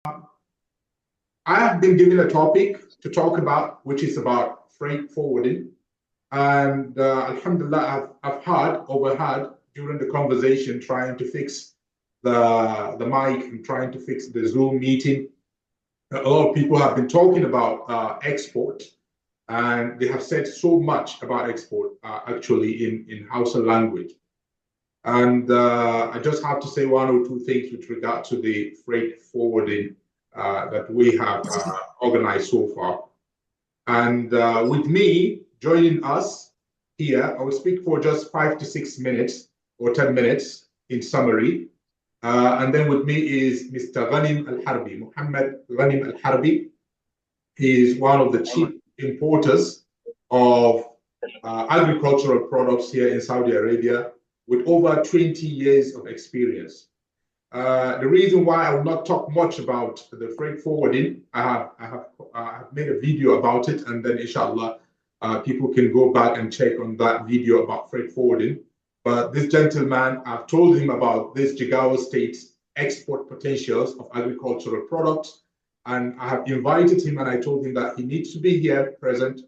I have been given a topic to talk about, which is about freight forwarding. And Alhamdulillah, I've overheard during the conversation trying to fix the mic and trying to fix the Zoom meeting. A lot of people have been talking about export, and they have said so much about export actually in Hausa language. And I just have to say one or two things with regard to the freight forwarding that we have organized so far. And with me joining us here, I will speak for just 5 to 6 minutes or 10 minutes in summary. And then with me is Mr. Ghanim Al-Harbi, Muhammad Ghanim Al-Harbi. He is one of the chief importers of agricultural products here in Saudi Arabia with over 20 years of experience. The reason why I will not talk much about the freight forwarding, I have made a video about it, and then inshallah, people can go back and check on that video about freight forwarding. But this gentleman, I've told him about this Jigawa State's export potentials of agricultural products, and I have invited him and I told him that he needs to be here present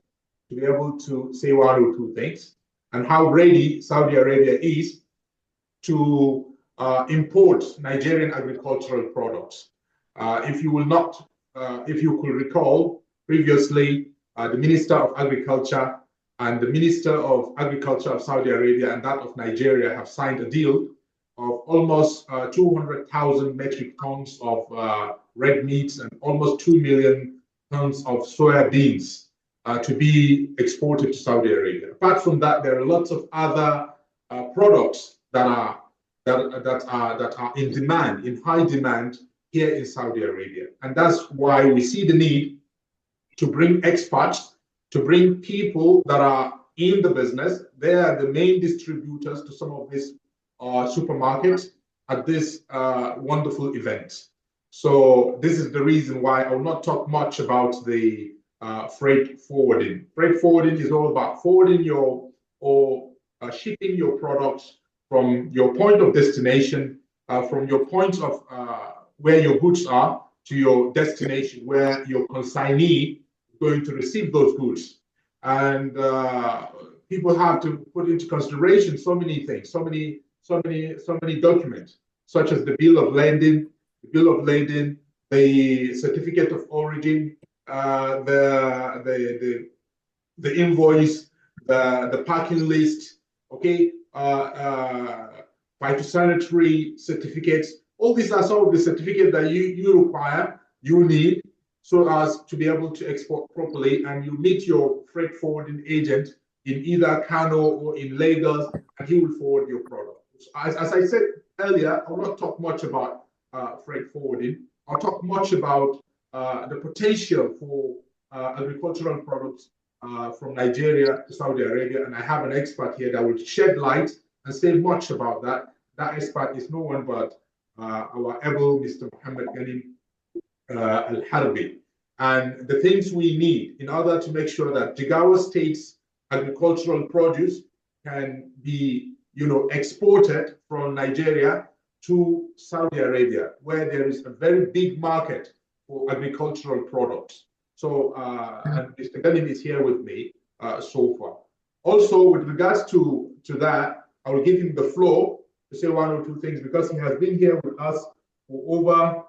to be able to say one or two things, and how ready Saudi Arabia is to import Nigerian agricultural products. If you could recall, previously, the Minister of Agriculture and the Minister of Agriculture of Saudi Arabia and that of Nigeria have signed a deal of almost 200,000 metric tons of red meats and almost 2 million tons of soya beans to be exported to Saudi Arabia. Apart from that, there are lots of other products that are in demand, in high demand here in Saudi Arabia. And that's why we see the need to bring experts, to bring people that are in the business. They are the main distributors to some of these supermarkets at this wonderful event. So this is the reason why I will not talk much about the freight forwarding. Freight forwarding is all about forwarding shipping your products from your point of destination, from your point of where your goods are to your destination, where your consignee is going to receive those goods. And people have to put into consideration so many things, so many documents, such as the bill of lading, the certificate of origin, the invoice, the packing list, okay, phytosanitary certificates. All these are some of the certificates that you require, you need, so as to be able to export properly. And you meet your freight forwarding agent in either Kano or in Lagos, and he will forward your product. As I said earlier, I will not talk much about freight forwarding. I'll talk much about the potential for agricultural products from Nigeria to Saudi Arabia, and I have an expert here that will shed light and say much about that. That expert is no one but our able Mr. Muhammad Ghanim Al-Harbi. And the things we need in order to make sure that Jigawa State's agricultural produce can be, exported from Nigeria to Saudi Arabia, where there is a very big market for agricultural products. So, and Mr. Ghanim is here with me so far. Also, with regards to that, I will give him the floor to say one or two things because he has been here with us for over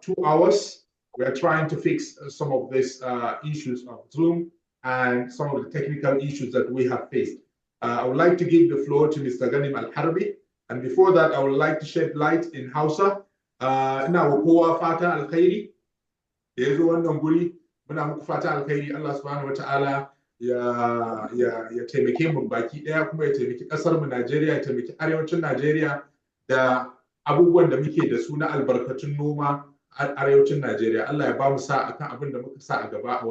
2 hours. We are trying to fix some of these issues of Zoom and some of the technical issues that we have faced. I would like to give the floor to Mr. Ghanim Al-Harbi. And before that, I would like to shed light in Hausa. Ina wa kowa fata alkhairi. Da yazo wannan guri muna muku fata alkhairi. Allah subhanahu wa ta'ala ya taimake mu baki daya, kuma ya taimaki kasar mu Najeriya, ya taimaki arewacin Najeriya da abubuwan da muke da su na albarkatun noma a arewacin Najeriya. Allah ya ba mu sa akan abin da muka sa a gaba a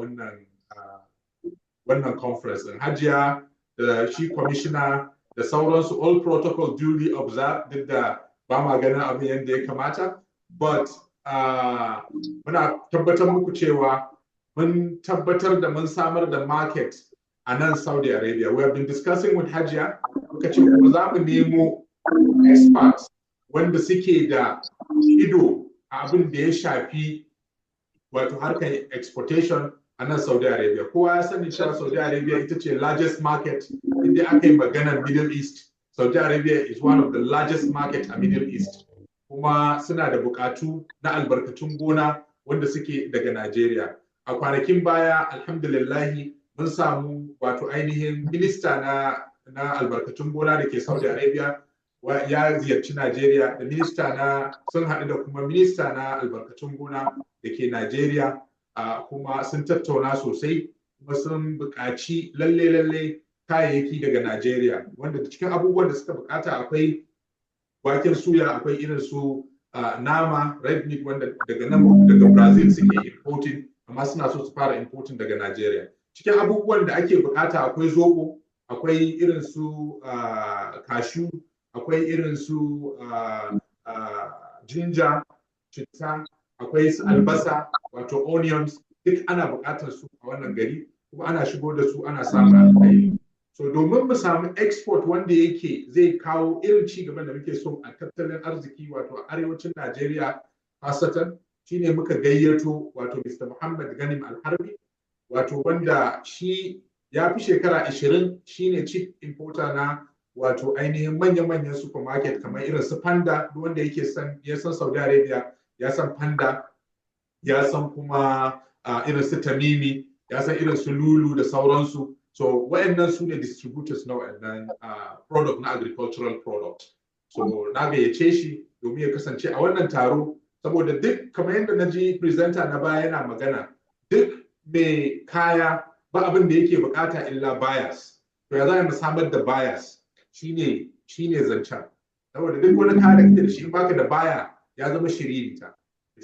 wannan conference din. Hajiya da shi commissioner da sauransu, all protocol duly observed, duk da ba ma ganin abin yadda ya kamata, but muna tabbatar muku cewa mun tabbatar da mun samar da market a nan Saudi Arabia. We have been discussing with Hajiya, muka ce kuma za mu nemo experts wanda suke da ido abin da ya shafi wato harkar exportation a nan Saudi Arabia. Kowa ya sani cewa Saudi Arabia ita ce largest market inda aka yi maganar Middle East. Saudi Arabia is one of the largest market a Middle East. Kuma suna da bukatu na albarkatun gona wanda suke daga Najeriya. A kwanakin baya, alhamdulillahi, mun samu wato ainihin minista na albarkatun gona da ke Saudi Arabia ya ziyarci Najeriya, da minista sun haɗu da kuma minista na albarkatun gona da ke Najeriya, kuma sun tattauna sosai, kuma sun buƙaci lalle kayayyaki daga Najeriya, wanda cikin abubuwan da suka buƙata akwai waken suya, akwai irin su nama, red meat, wanda daga Brazil suke importing, amma suna so su fara importing daga Najeriya. Cikin abubuwan da ake buƙata akwai zobo, akwai irin su cashew, akwai irin su ginger, citta, akwai su albasa, wato onions, duk ana buƙatar su a wannan gari, kuma ana shigo da su ana samun alheri. So domin mu samu export wanda yake zai kawo irin ci gaban da muke so a tattalin arziki, wato a arewacin Najeriya hasatan, shine muka gayyato wato Mr. Muhammad Ganim Alharbi, wato wanda shi ya fi shekara 20 shine chief importer na wato ainihin manyan supermarket kamar irin su Panda, wanda yake ya san Saudi Arabia ya san Panda, ya san kuma irin su Tamimi, ya san irin su Lulu da sauransu. So waɗannan su ne distributors na waɗannan product na agricultural product. So na gayyace shi domin ya kasance a wannan taro, saboda duk kamar yadda na ji presenter na baya yana magana, duk mai kaya ba abin da yake bukata illa buyers. To ya za mu samar da buyers shine zancen. Saboda duk wani kaya da kake da shi in baka da buyer ya zama shiririta.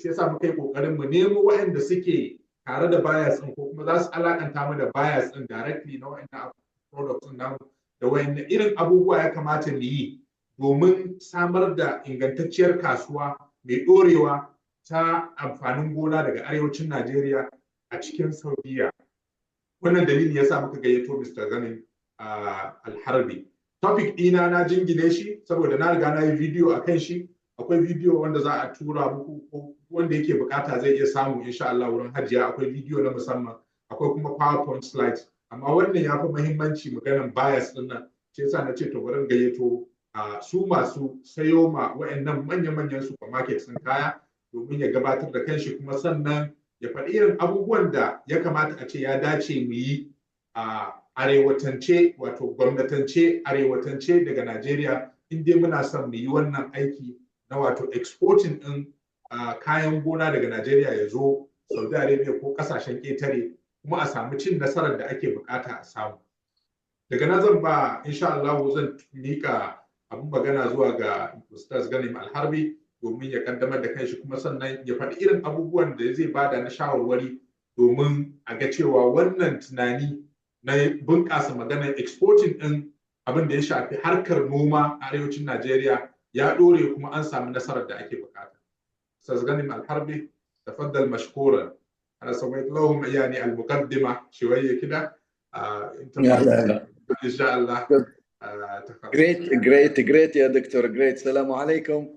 Shi yasa muka yi kokarin mu nemo waɗanda suke tare da buyers ɗin, ko kuma za su alakanta mu da buyers ɗin directly na waɗannan products ɗin namu, da waɗanne irin abubuwa ya kamata mu yi domin samar da ingantacciyar kasuwa mai ɗorewa ta amfanin gona daga arewacin Najeriya a cikin Saudiya. Wannan dalili yasa muka gayyato Mr. Ganim Alharbi. Topic ɗina na jingine shi saboda na riga na yi video a kan shi. Akwai video wanda za a tura muku, ko wanda yake bukata zai iya samu insha Allah wurin Hajiya. Akwai video na musamman, akwai kuma PowerPoint slides, amma wannan ya fi muhimmanci maganan bias din nan. Shi yasa na ce to bari gayyato su masu sayo ma wayannan manyan supermarkets din kaya domin ya gabatar da kanshi, kuma sannan ya faɗi irin abubuwan da ya kamata a ce ya dace mu yi a arewatance, wato gwamnatance arewatance daga Najeriya, in dai muna son mu yi wannan aiki na wato exporting din kayan gona daga Najeriya ya zo Saudi Arabia ko kasashen ƙetare, kuma a samu cin nasarar da ake bukata a samu. Daga nan zan ba insha Allah zan mika abin magana zuwa ga Ustaz Ganim Alharbi domin ya kaddamar da kanshi, kuma sannan ya faɗi irin abubuwan da zai bada na shawarwari domin a ga cewa wannan tunani na bunƙasa maganar exporting din abin da ya shafi harkar noma a arewacin Najeriya ya ɗore, kuma an samu nasarar da ake bukata. Ustaz Ganim Alharbi, tafaddal mashkuran. أنا سويت لهم يعني المقدمة شوية كده. أنت إن شاء الله. Great يا دكتور. Great. السلام عليكم.